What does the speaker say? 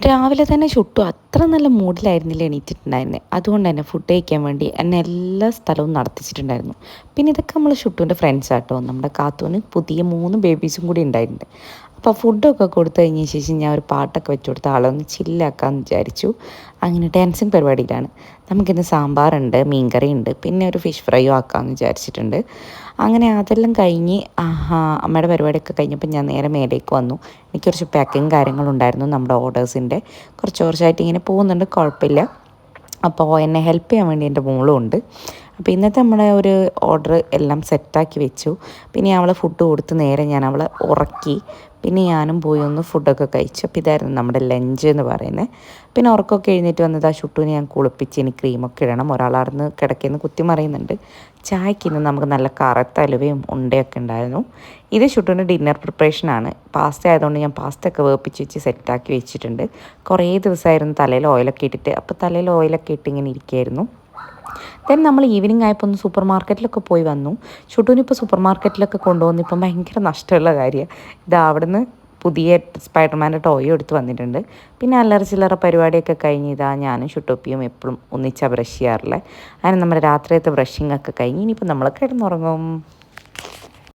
രാവിലെ തന്നെ ചുട്ടു. അത്ര നല്ല മൂഡിലായിരുന്നില്ല എണീറ്റിട്ടുണ്ടായിരുന്നത്. അതുകൊണ്ട് തന്നെ ഫുഡ് കഴിക്കാൻ വേണ്ടി എന്നെ എല്ലാ സ്ഥലവും നടത്തിച്ചിട്ടുണ്ടായിരുന്നു. പിന്നെ ഇതൊക്കെ നമ്മൾ ഷുട്ടുവിൻ്റെ ഫ്രണ്ട്സാട്ടോ. നമ്മുടെ കാത്തൂന് പുതിയ 3 ബേബീസും കൂടി ഉണ്ടായിട്ടുണ്ട്. അപ്പോൾ ഫുഡൊക്കെ കൊടുത്തു കഴിഞ്ഞ ശേഷം ഞാൻ ഒരു പാട്ടൊക്കെ വെച്ച് കൊടുത്ത് ആളെ ഒന്ന് ചില്ലാക്കാമെന്ന് വിചാരിച്ചു. അങ്ങനെ ഡാൻസിങ് പരിപാടിയിലാണ്. നമുക്കിന്ന് സാമ്പാറുണ്ട്, മീൻകറിയുണ്ട്, പിന്നെ ഒരു ഫിഷ് ഫ്രൈയും ആക്കാമെന്ന് വിചാരിച്ചിട്ടുണ്ട്. അങ്ങനെ അതെല്ലാം കഴിഞ്ഞ് അമ്മയുടെ പരിപാടിയൊക്കെ കഴിഞ്ഞപ്പോൾ ഞാൻ നേരെ മേലേക്ക് വന്നു. എനിക്ക് കുറച്ച് പാക്കിങ് കാര്യങ്ങളുണ്ടായിരുന്നു. നമ്മുടെ ഓർഡേഴ്സിൻ്റെ കുറച്ച് കുറച്ചായിട്ട് ഇങ്ങനെ പോകുന്നുണ്ട്, കുഴപ്പമില്ല. അപ്പോൾ എന്നെ ഹെൽപ്പ് ചെയ്യാൻ വേണ്ടി എൻ്റെ മോളും ഉണ്ട്. അപ്പോൾ ഇന്നത്തെ നമ്മുടെ ഒരു ഓർഡർ എല്ലാം സെറ്റാക്കി വെച്ചു. പിന്നെ അവളെ ഫുഡ് കൊടുത്ത് നേരെ ഞാൻ അവളെ ഉറക്കി. പിന്നെ ഞാനും പോയി ഒന്ന് ഫുഡൊക്കെ കഴിച്ചു. അപ്പോൾ ഇതായിരുന്നു നമ്മുടെ ലഞ്ച് എന്ന് പറയുന്നത്. പിന്നെ ഉറക്കമൊക്കെ എഴുന്നേറ്റ് വന്നത് ആ ഷുട്ടുവിനെ ഞാൻ കുളിപ്പിച്ച് ഇനി ക്രീമൊക്കെ ഇടണം. ഒരാളാർന്ന് കിടക്കുന്ന കുത്തി മറിയുന്നുണ്ട്. ചായക്ക് ഇന്ന് നമുക്ക് നല്ല കറുത്ത അലുവയും ഉണ്ടയൊക്കെ ഉണ്ടായിരുന്നു. ഇത് ഷുട്ടുവിൻ്റെ ഡിന്നർ പ്രിപ്പറേഷനാണ്. പാസ്ത ആയതുകൊണ്ട് ഞാൻ പാസ്ത ഒക്കെ വേപ്പിച്ച് വെച്ച് സെറ്റാക്കി വെച്ചിട്ടുണ്ട്. കുറേ ദിവസമായിരുന്നു തലയിൽ ഓയിലൊക്കെ ഇട്ടിട്ട്. അപ്പോൾ തലയിൽ ഓയിലൊക്കെ ഇട്ട് ഇങ്ങനെ ഇരിക്കുകയായിരുന്നു. ദെൻ നമ്മൾ ഈവനിങ് ആയപ്പോൾ ഒന്ന് സൂപ്പർ മാർക്കറ്റിലൊക്കെ പോയി വന്നു. ഷുട്ടൂനിപ്പോൾ സൂപ്പർ മാർക്കറ്റിലൊക്കെ കൊണ്ടുവന്ന് ഇപ്പം ഭയങ്കര നഷ്ടമുള്ള കാര്യമാണ്. ഇതാ അവിടുന്ന് പുതിയ സ്പൈഡർമാൻ്റെ ടോയും എടുത്ത് വന്നിട്ടുണ്ട്. പിന്നെ അല്ലറ ചില്ലറ പരിപാടിയൊക്കെ കഴിഞ്ഞ് ഇതാ ഞാനും ഷുട്ടൂപ്പിയും എപ്പോഴും ഒന്നിച്ചാണ് ബ്രഷ് ചെയ്യാറില്ല. അങ്ങനെ നമ്മുടെ രാത്രിയത്തെ ബ്രഷിംഗ് ഒക്കെ കഴിഞ്ഞ് ഇനിയിപ്പോൾ നമ്മൾ കിടന്നുറങ്ങും.